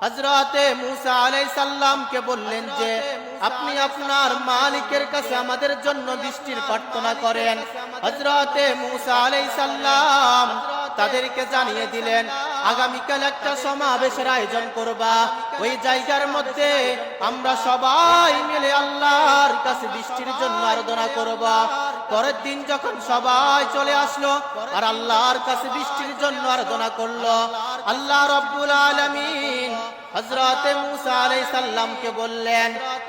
হযরতে মূসা আলাইহিস সালামকে বললেন যে আপনি আপনার মালিকের কাছে আমাদের জন্য বৃষ্টির প্রার্থনা করেন। হযরতে মূসা আলাইহিস সালাম তাদেরকে জানিয়ে দিলেন আগামীকাল একটা সমাবেশের আয়োজন করবা, ওই জায়গার মধ্যে আমরা সবাই মিলে আল্লাহর কাছে বৃষ্টির জন্য আরাধনা করব। পরের দিন যখন সবাই চলে আসলো আর আল্লাহর কাছে বৃষ্টির জন্য আরাধনা করলো, আল্লাহ রাব্বুল আলামিন হযরতে মূসা আলাইহিস সালামকে বললেন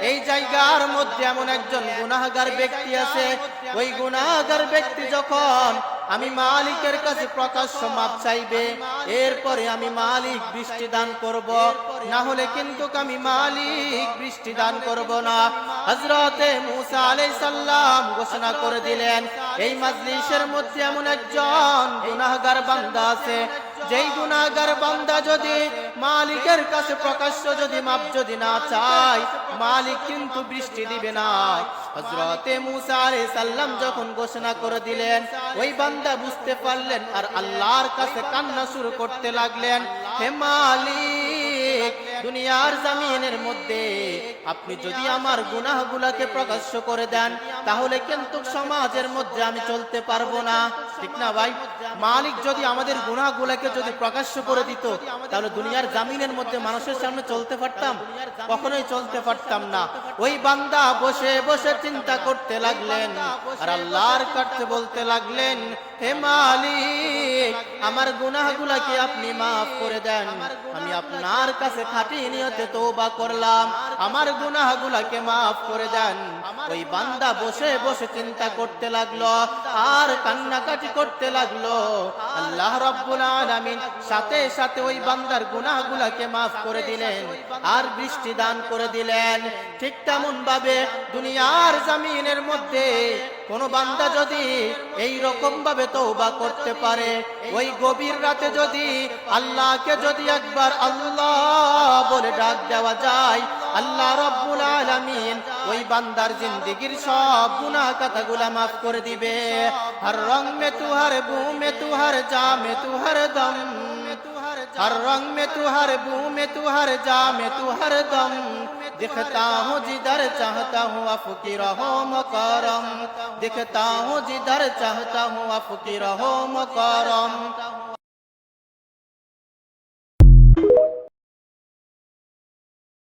এই জায়গার মধ্যে এমন একজন গুনাহগার ব্যক্তি আছে, ওই গুনাহগার ব্যক্তি যখন আমি মালিকের কাছে প্রকাশ্য মাপ চাইবে, এরপরে আমি মালিক বৃষ্টি দান করব, না হলে কিন্তু আমি মালিক বৃষ্টি দান করব না। হযরতে মূসা আলাইহিস সালাম ঘোষণা করে দিলেন এই মাজলিসের মধ্যে এমন একজন গুনাহগার বান্দা আছে, যেই গুনাহগার বান্দা যদি মালিকের কাছে প্রকাশ্য যদি মাপ যদি না চায়, মালিক কিন্তু বৃষ্টি দিবে না। হযরতে মূসা আলাইহিস সালাম যখন ঘোষণা করে দিলেন, ওই বান্দা বুঝতে পারলেন আর আল্লাহর কাছে কান্না শুরু করতে লাগলেন, হে মালিক, দুনিয়ার জমিনের মধ্যে আপনি যদি আমার গুনাহগুলোকে প্রকাশ্য করে দেন, তাহলে কিন্তু সমাজের মধ্যে আমি চলতে পারবো না, ঠিক না ভাই? মালিক যদি আমাদের গুনাহগুলোকে যদি প্রকাশ্য করে দিত, তাহলে দুনিয়ার জমিনের মধ্যে মানুষের সামনে চলতে পারতাম? কখনোই চলতে পারতাম না। ওই বান্দা বসে বসে চিন্তা করতে লাগলেন আর আল্লাহর কাছে বলতে লাগলেন, হে মালিক, আমার গুনাহগুলোকে আপনি মাফ করে দেন, আমি আপনার কাছে খাঁটি নিয়তে তওবা করলাম, আমার গুনাহগুলোকে মাফ করে দেন। ওই বান্দা বসে বসে চিন্তা করতে লাগলো আর কান্নাকাটি করতে লাগলো। আল্লাহ রাব্বুল আলামিন সাথে সাথে ওই বান্দার গুনাহগুলোকে মাফ করে দিলেন আর বৃষ্টি দান করে দিলেন। ঠিক তেমন ভাবে দুনিয়ার জমিনের মধ্যে কোন বান্দা যদি এই রকম ভাবে তওবা করতে পারে, ওই গভীর রাতে যদি আল্লাহকে যদি একবার আল্লাহ বলে ডাক দেওয়া যায়, আল্লাহ রাব্বুল আলামিন ওই বান্দার জিন্দেগীর সব গুনাহ কথাগুলা মাফ করে দিবে। হর রং মে তু হর বু মে তু হর যা মে তু হর দম, हर रंग में तू हर बू में तू हर जा में तू हर दम, दिखता हूँ जिधर चाहता हूँ अफ़की रहो मकरम, दिखता हूँ जिधर चाहता हूँ अफ़की रहो मकरम।